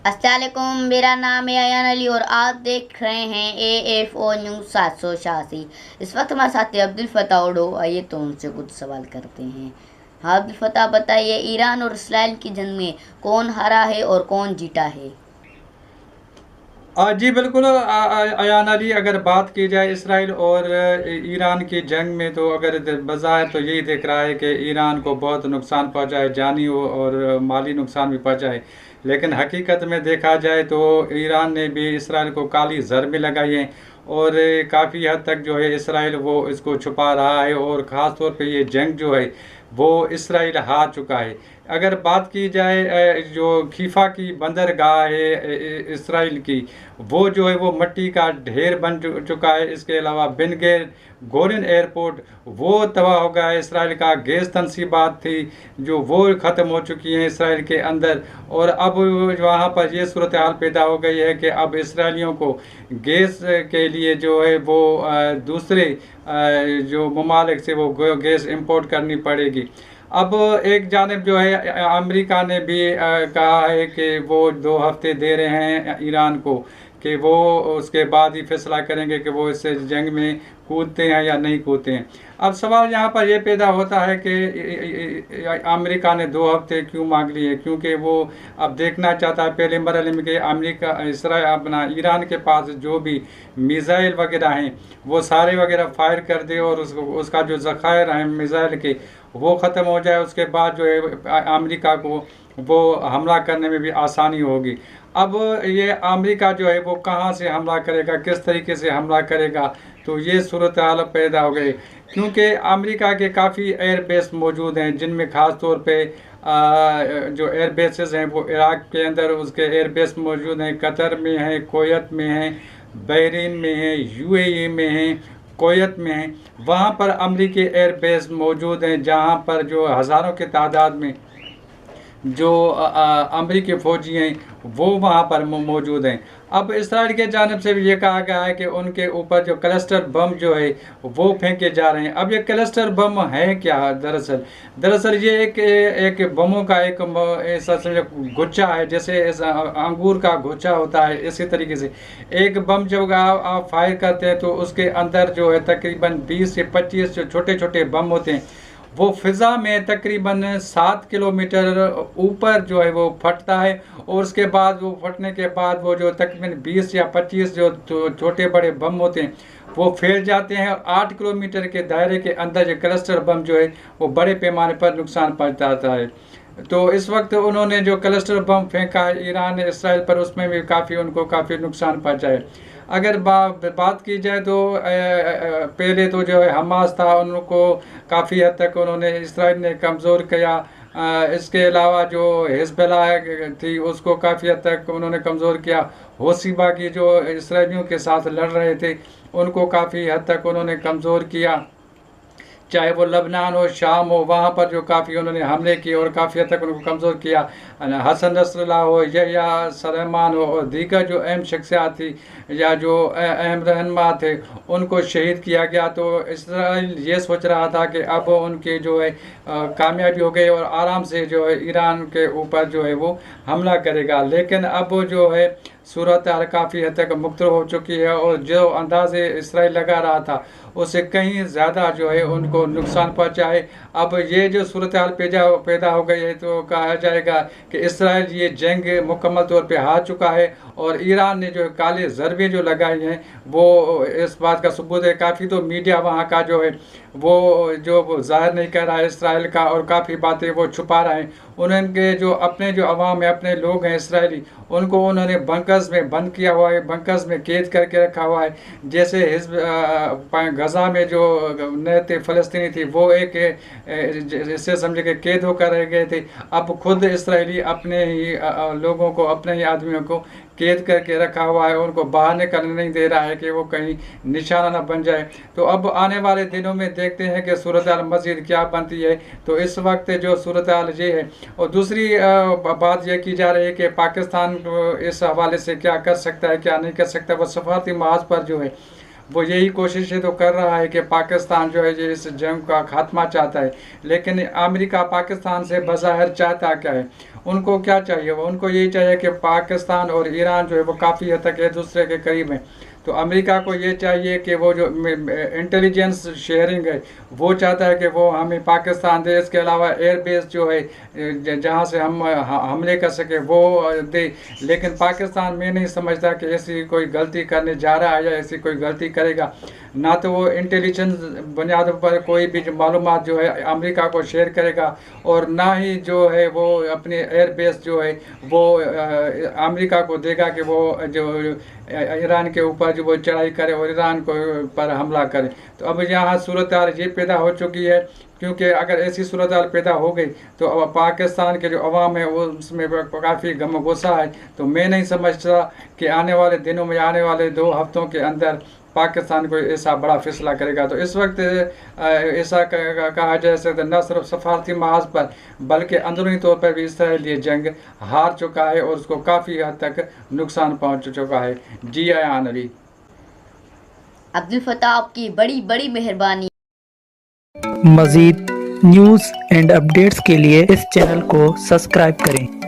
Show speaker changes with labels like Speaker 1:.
Speaker 1: अस्सलामुअलैकुम, मेरा नाम है अयान अली और आप देख रहे हैं AFO न्यूज़ 786। इस वक्त हमारे साथ है अब्दुल फताह उडो। आइए तो उनसे कुछ सवाल करते हैं। हाँ अब्दुल फताह, बताइए ईरान और इसराइल की जंग में कौन हारा है और कौन जीता है?
Speaker 2: जी बिल्कुल अयान अली, अगर बात की जाए इसराइल और ईरान की जंग में, तो अगर बज़ाहिर तो यही दिख रहा है कि ईरान को बहुत नुकसान पहुंचा है, जानी और माली नुकसान भी पहुंचा है। लेकिन हकीकत में देखा जाए तो ईरान ने भी इसराइल को काली ज़रबें लगाई हैं और काफ़ी हद तक जो है इसराइल वो इसको छुपा रहा है, और ख़ास तौर पे ये जंग जो है वो इसराइल हार चुका है। अगर बात की जाए जो खीफा की बंदरगाह है इसराइल की, वो जो है वो मिट्टी का ढेर बन चुका है। इसके अलावा बिन गोरिन एयरपोर्ट वो तबाह हो गया है। इसराइल का गैस तनसीबात थी जो वो ख़त्म हो चुकी हैं इसराइल के अंदर, और अब वहाँ पर ये सूरत हाल पैदा हो गई है कि अब इसराइलियों को गैस के लिए जो है वो दूसरे जो ममालिक से वो गैस इंपोर्ट करनी पड़ेगी। अब एक जानिब जो है अमेरिका ने भी कहा है कि वो 2 हफ्ते दे रहे हैं ईरान को, कि वो उसके बाद ही फैसला करेंगे कि वो इस जंग में कूदते हैं या नहीं कूदते हैं। अब सवाल यहाँ पर ये पैदा होता है कि अमेरिका ने 2 हफ्ते क्यों मांग लिए, क्योंकि वो अब देखना चाहता है पहले मरहले में कि अमेरिका इसराइल अपना ईरान के पास जो भी मिज़ाइल वगैरह हैं वो सारे वगैरह फायर कर दे, और उसका जो ज़खायर है मिज़ाइल के वो ख़त्म हो जाए। उसके बाद जो है अमेरिका को वो हमला करने में भी आसानी होगी। अब ये अमेरिका जो है वो कहाँ से हमला करेगा, किस तरीके से हमला करेगा, तो ये सूरत हाल पैदा हो गई। क्योंकि अमेरिका के काफ़ी एयर बेस मौजूद हैं, जिनमें ख़ास तौर पे जो एयर बेसेस हैं वो इराक़ के अंदर उसके एयर बेस मौजूद हैं, कतर में हैं, कुवैत में हैं, बहरीन में हैं, UAE में हैं, कुवैत में हैं। वहाँ पर अमेरिकी एयर बेस मौजूद हैं, जहाँ पर जो हज़ारों की तादाद में जो अमेरिकी फ़ौजी हैं वो वहाँ पर मौजूद हैं। अब इसराइल के जानिब से भी ये कहा गया है कि उनके ऊपर जो क्लस्टर बम जो है वो फेंके जा रहे हैं। अब ये क्लस्टर बम है क्या? दरअसल ये एक बमों का एक ऐसा समझो गुच्छा है, जैसे अंगूर का गुच्छा होता है, इसी तरीके से एक बम जब आप फायर करते हैं तो उसके अंदर जो है तकरीबन 20 से 25 जो छोटे छोटे बम होते हैं, वो फ़िज़ा में तकरीबन 7 किलोमीटर ऊपर जो है वो फटता है, और उसके बाद वो फटने के बाद वो जो तकरीबन 20 या 25 जो छोटे बड़े बम होते हैं वो फैल जाते हैं, और 8 किलोमीटर के दायरे के अंदर जो क्लस्टर बम जो है वो बड़े पैमाने पर नुकसान पहुंचाता है। तो इस वक्त उन्होंने जो क्लस्टर बम फेंका है ईरान ने इसराइल पर, उसमें भी उनको काफ़ी नुकसान पहुंचा है। अगर बात की जाए तो पहले तो जो है हमास था, उनको काफ़ी हद तक उन्होंने इसराइल ने कमज़ोर किया। इसके अलावा जो हिजबुल्लाह थी उसको काफ़ी हद तक उन्होंने कमज़ोर किया। होशिबा की जो इसराइलियों के साथ लड़ रहे थे उनको काफ़ी हद तक उन्होंने कमज़ोर किया। चाहे वो लबनान हो, शाम हो, वहाँ पर जो काफ़ी उन्होंने हमले किए और काफ़ी हद तक उनको कमज़ोर किया। हसन नसरुल्लाह हो या सलेमान हो और दीगर जो अहम शख्सियात थी या जो अहम रहनुमा थे उनको शहीद किया गया। तो इसराइल ये सोच रहा था कि अब उनकी जो है कामयाबी हो गई और आराम से जो है ईरान के ऊपर जो है वो हमला करेगा। लेकिन अब जो है सूरत हाल काफ़ी हद तक मुख्तलिफ हो चुकी है, और जो अंदाज़े इसराइल लगा रहा था उससे कहीं ज़्यादा जो है उनको नुकसान पहुंचा है। अब ये जो सूरत हाल पैदा हो गई है तो कहा जाएगा कि इसराइल ये जंग मुकम्मल तौर पे हार चुका है, और ईरान ने जो काले ज़रबे जो लगाई हैं वो इस बात का सबूत है। काफ़ी तो मीडिया वहाँ का जो है वो ज़ाहिर नहीं कर रहा है इसराइल का, और काफ़ी बातें वो छुपा रहे हैं। उनके जो अपने जो अवाम है, अपने लोग हैं इसराइली, उनको उन्होंने बंकर्स में बंद किया हुआ है, बंकर्स में कैद करके रखा हुआ है। जैसे गज़ा में जो नए थे फ़लस्तीनी थी वो एक इससे समझे कि कैद होकर रह गए थे। अब खुद इसराइली अपने ही लोगों को, अपने ही आदमियों को कैद करके रखा हुआ है, उनको बाहर निकलने नहीं दे रहा है कि वो कहीं निशाना न बन जाए। तो अब आने वाले दिनों में देखते हैं कि सूरत हाल मज़ीद क्या बनती है। तो इस वक्त जो सूरत हाल ये है, और दूसरी बात यह की जा रही है कि पाकिस्तान इस हवाले से क्या कर सकता है क्या नहीं कर सकता। वो सफारती महाज पर जो है वो यही कोशिशें तो कर रहा है कि पाकिस्तान जो है ये इस जंग का खात्मा चाहता है। लेकिन अमेरिका पाकिस्तान से बज़ाहिर चाहता क्या है, उनको क्या चाहिए, वो उनको यही चाहिए कि पाकिस्तान और ईरान जो है वो काफ़ी हद तक एक दूसरे के करीब हैं। तो अमेरिका को ये चाहिए कि वो जो इंटेलिजेंस शेयरिंग है वो चाहता है कि वो हमें पाकिस्तान दे, इसके अलावा एयर बेस जो है जहाँ से हम हमले कर सके वो दे। लेकिन पाकिस्तान में नहीं समझता कि ऐसी कोई गलती करने जा रहा है या ऐसी कोई गलती करेगा। ना तो वो इंटेलिजेंस बुनियादों पर कोई भी मालूमात जो है अमेरिका को शेयर करेगा, और ना ही जो है वो अपने एयर बेस जो है वो अमेरिका को देगा कि वो जो ईरान के ऊपर जो वो चढ़ाई करे और ईरान को पर हमला करे। तो अब यहाँ सूरत हाल ये पैदा हो चुकी है, क्योंकि अगर ऐसी सूरत हाल पैदा हो गई तो अब पाकिस्तान के जो अवाम है वो उसमें काफ़ी गम गुस्सा है। तो मैं नहीं समझता कि आने वाले दिनों में, आने वाले 2 हफ्तों के अंदर पाकिस्तान को ऐसा बड़ा फैसला करेगा। तो इस वक्त ऐसा कहा जा सकता है न सिर्फ सफारती महाज पर बल्कि अंदरूनी तौर पर भी इसराइल ये जंग हार चुका है और उसको काफ़ी हद तक नुकसान पहुंच चुका है। जी अयान अली।
Speaker 1: अब्दुल फताह, आपकी बड़ी बड़ी मेहरबानी।
Speaker 3: मज़ीद न्यूज़ एंड अपडेट्स के लिए इस चैनल को सब्सक्राइब करें।